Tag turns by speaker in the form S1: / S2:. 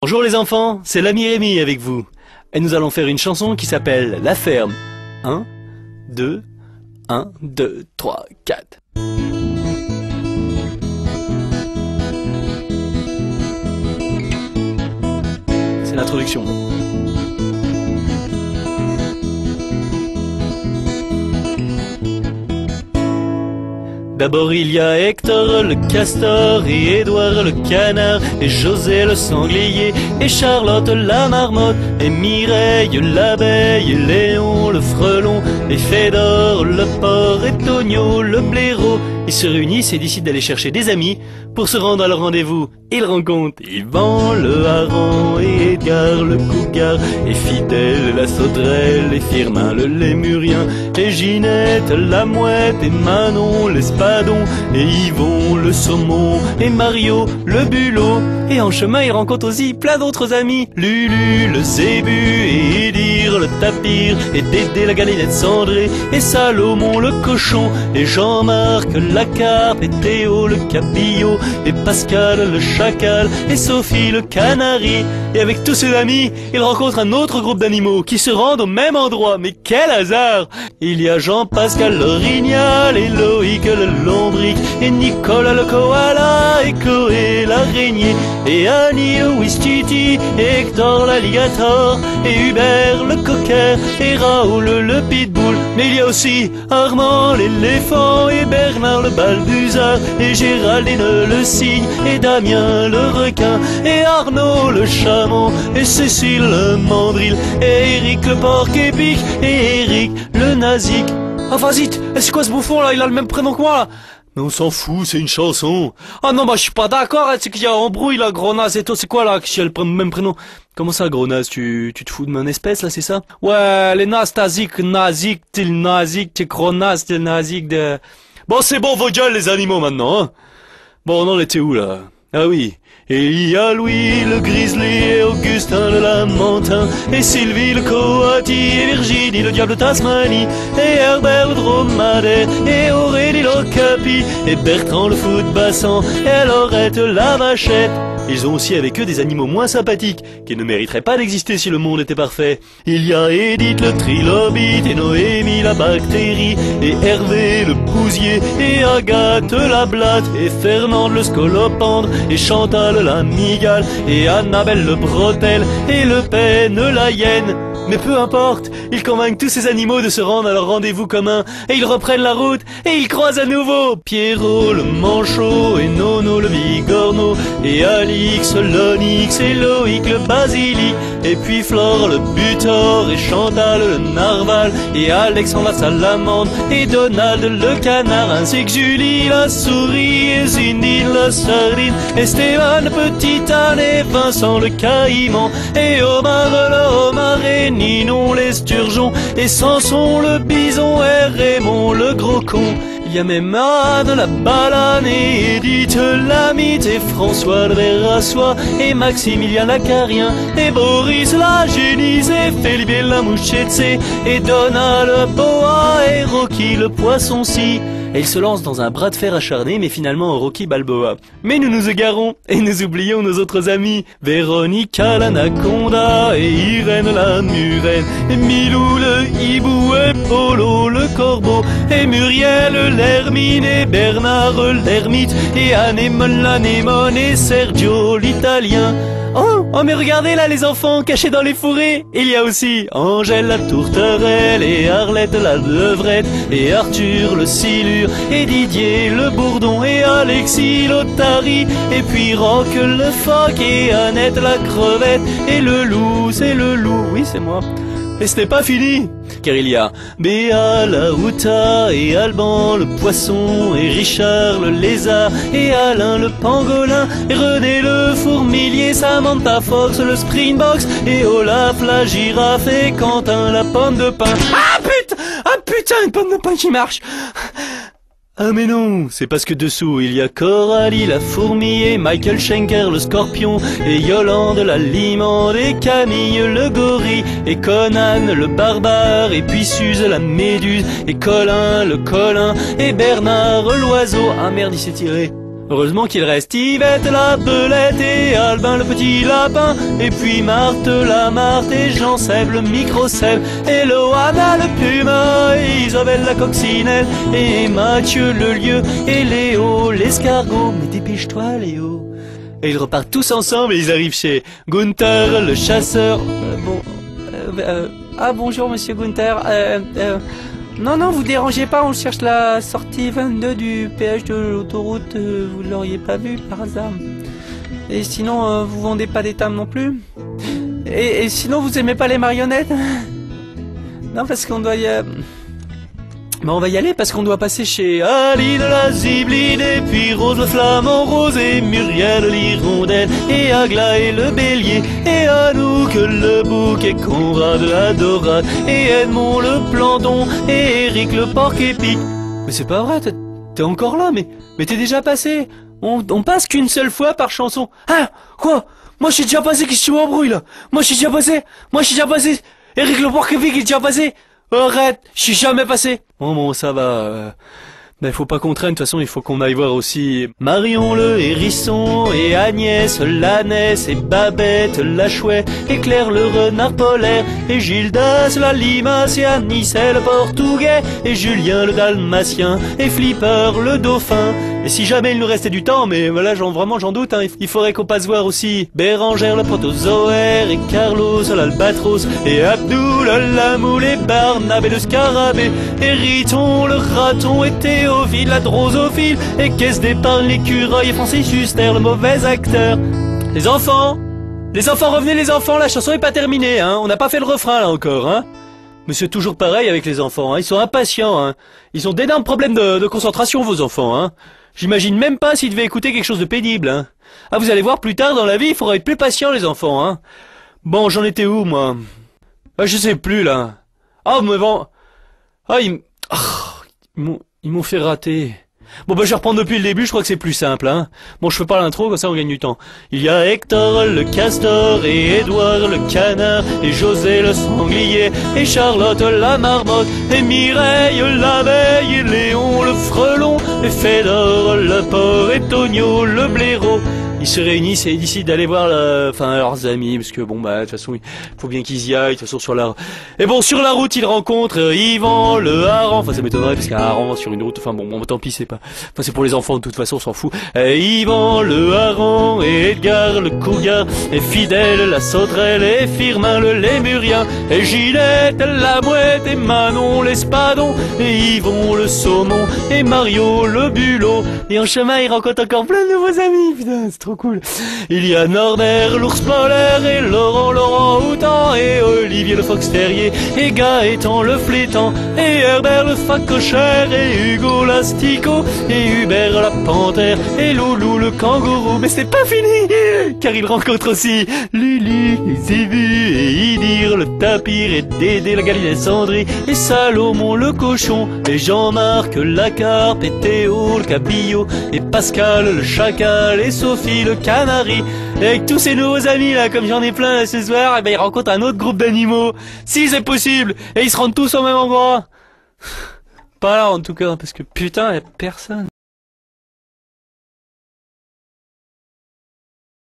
S1: Bonjour les enfants, c'est l'ami Rémi avec vous. Et nous allons faire une chanson qui s'appelle La Ferme. 1, 2, 1, 2, 3, 4. C'est l'introduction. D'abord il y a Hector le castor et Édouard le canard et José le sanglier et Charlotte la marmotte et Mireille l'abeille et Léon le frelon et Fédor le porc et Tonio le blaireau. Ils se réunissent et décident d'aller chercher des amis pour se rendre à leur rendez-vous. Ils rencontrent Yvan le hareng et Edgar le cougar et Fidèle la sauterelle et Firmin le lémurien et Ginette la mouette et Manon l'espadon et Yvon le saumon et Mario le bulot. Et en chemin ils rencontrent aussi plein d'autres amis, Lulu le zébu et Idir le tapir et Dédé la galinette cendrée et Salomon le cochon et Jean-Marc la carpe et Théo le cabillaud et Pascal le chacal et Sophie le canari. Et avec tous ses amis, il rencontre un autre groupe d'animaux qui se rendent au même endroit. Mais quel hasard! Il y a Jean-Pascal l'orignal et Loïc le lombric et Nicolas le koala et Chloé l'araignée et Annie le ouistiti et Hector l'alligator et Hubert le cocker et Raoul le pitbull. Mais il y a aussi Armand l'éléphant et Bernard le balbuzard et Géraldine le cygne et Damien le requin et Arnaud le chameau et Cécile le mandril et Eric le porc-épic et Eric le nazik. Ah vas-y, c'est quoi ce bouffon là? Il a le même prénom que moi là. Mais on s'en fout, c'est une chanson. Ah non, bah je suis pas d'accord, hein, c'est qu'il y a embrouille là, gros naze et toi, c'est quoi là, qui a le même prénom? Comment ça, gros naze, tu te fous de mon espèce là, c'est ça? Ouais, les nazes, nazik, t'es gros naze, t'es nazik de... Bon, c'est bon, vos gueules les animaux maintenant, hein. Bon, on en était où là? Ah oui, et il y a Louis le grizzly et Augustin le lamentin et Sylvie le coati et Virginie le diable de Tasmanie et Herbert le dromadaire et Aurélie l'ocapi et Bertrand le fou de bassan et Laurette la vachette. Ils ont aussi avec eux des animaux moins sympathiques qui ne mériteraient pas d'exister si le monde était parfait. Il y a Edith le trilobite et Noémie la bactérie et Hervé le bousier et Agathe la blatte et Fernande le scolopendre et Chantal la migale et Annabelle le bretel et Le Pen la hyène. Mais peu importe, ils convainquent tous ces animaux de se rendre à leur rendez-vous commun et ils reprennent la route et ils croisent à nouveau Pierrot le manchot et Nono le bigorneau et Alix l'onyx et Loïc le basilic et puis Flore le butor et Chantal le narval et Alexandre la salamandre et Donald le canard ainsi que Julie la souris et Cindy la sardine et Stéphane le petit âne et Vincent le caïman et Omar le homard et Ninon l'esturgeon et Samson le bison et Raymond le gros con. Il y a même Anne la balane et Edith la mythe et François le ver à soie et Maximilien l'acarien et Boris la génisse et Philippe la mouchette et Donald le boa et Rocky le poisson-ci. Et ils se lancent dans un bras de fer acharné, mais finalement en Rocky Balboa. Mais nous nous égarons, et nous oublions nos autres amis. Véronica l'anaconda, et Irène la murène, et Milou le hibou, et Polo le corbeau, et Muriel l'hermine, et Bernard l'ermite, et Anémone l'anémone, et Sergio l'italien. Oh mais regardez là les enfants cachés dans les fourrés. Il y a aussi Angèle la tourterelle et Arlette la levrette et Arthur le silure et Didier le bourdon et Alexis l'otarie et puis Roch le phoque et Annette la crevette et le loup, c'est le loup, oui c'est moi. Et ce n'est pas fini, car il y a Béa la routa et Alban le poisson et Richard le lézard et Alain le pangolin et René le fourmilier, Samantha Fox le springbox et Olaf la girafe et Quentin la pomme de pin. Ah putain, une pomme de pin qui marche. Ah mais non, c'est parce que dessous il y a Coralie la fourmi et Michael Schenker le scorpion et Yolande la limande et Camille le gorille et Conan le barbare et puis Suze la méduse et Colin le colin et Bernard l'oiseau. Ah merde, il s'est tiré. Heureusement qu'il reste Yvette la belette et Albin le petit lapin, et puis Marthe la Marthe et Jean-Seb le micro-Seb, et Loana le puma, et Isabelle la coccinelle, et Mathieu le lieu, et Léo l'escargot. Mais dépêche-toi Léo. Et ils repartent tous ensemble et ils arrivent chez Gunther le chasseur. Bonjour monsieur Gunther. Non, vous dérangez pas, on cherche la sortie 22 du péage de l'autoroute, vous l'auriez pas vu par hasard. Et sinon, vous vendez pas des tables non plus. Et sinon, vous aimez pas les marionnettes? Non, parce qu'on doit y... Bon, on va y aller parce qu'on doit passer chez Aline la Zibeline, et puis Rose le flamant rose, et Muriel l'hirondelle, et Aglaé le bélier, et Anouk le bouc, et Conrad la dorade, et Edmond le planton, et Eric le porc-épic. Mais c'est pas vrai, t'es encore là, mais t'es déjà passé. On passe qu'une seule fois par chanson. Ah, quoi? Moi je suis déjà passé, qu'est-ce que tu m'embrouilles là? Moi je suis déjà passé. Eric le porc-épic est déjà passé. Arrête, je suis jamais passé. Bon, ça va. Mais faut pas qu'on traîne, de toute façon il faut qu'on aille voir aussi Marion le hérisson, et Agnès l'ânesse, et Babette la chouette, et Claire le renard polaire, et Gildas la limace, et Anicet le portugais, et Julien le dalmatien, et Flipper le dauphin. Et si jamais il nous restait du temps, mais voilà, vraiment j'en doute, hein, il faudrait qu'on passe voir aussi Bérangère le protozoaire, et Carlos l'albatros, et Abdoul la moule, et Barnabé le scarabée, et Riton le raton, et Théophile la drosophile, et Caisse d'épargne l'écureuil, et Francis Huster le mauvais acteur. Les enfants, revenez les enfants, la chanson est pas terminée, hein, on n'a pas fait le refrain là encore, hein. Mais c'est toujours pareil avec les enfants, hein, ils sont impatients, hein. Ils ont d'énormes problèmes de concentration vos enfants, hein. J'imagine même pas s'ils devaient écouter quelque chose de pénible, hein. Ah, vous allez voir, plus tard dans la vie, il faudra être plus patient les enfants, hein. Bon, j'en étais où, moi? Ah, je sais plus, là. Ah, mais bon... Ah, ils m'ont fait rater. Bon, bah je vais reprendre depuis le début, je crois que c'est plus simple, hein. Bon, je fais pas l'intro, comme ça on gagne du temps. Il y a Hector le castor, et Édouard le canard, et José le sanglier, et Charlotte la marmotte, et Mireille l'abeille, et Léon le frelon, et Fédor le porc, et Tonio le blaireau. Ils se réunissent et ils décident d'aller voir leurs amis, parce que bon bah de toute façon il faut bien qu'ils y aillent, de toute façon sur la... Et bon, sur la route ils rencontrent Yvan le hareng, enfin ça m'étonnerait parce qu'un hareng sur une route, enfin bon tant pis, c'est pas... Enfin c'est pour les enfants de toute façon, on s'en fout. Et Yvan le hareng, et Edgar le cougar, et Fidèle la sauterelle, et Firmin le lémurien, et Ginette la mouette, et Manon l'espadon, et Yvon le saumon, et Mario le bulot. Et en chemin ils rencontrent encore plein de nouveaux amis, putain c'est trop cool. Il y a Norbert l'ours polaire, et Laurent Houtan, et Olivier le fox terrier, et Gaëtan le flétan, et Herbert le facochère, et Hugo l'asticot, et Hubert la panthère, et Loulou le kangourou. Mais c'est pas fini, car il rencontre aussi Lulu, et Zébu, et Idir le tapir, et Dédé la galinette cendrée, et Salomon le cochon, et Jean-Marc la carpe, et Théo le cabillaud, et Pascal le chacal, et Sophie le canari. Et avec tous ces nouveaux amis là, comme j'en ai plein ce soir, et ben ils rencontrent un autre groupe d'animaux. Si c'est possible, et ils se rendent tous au même endroit. Pas là en tout cas, parce que putain, y a personne.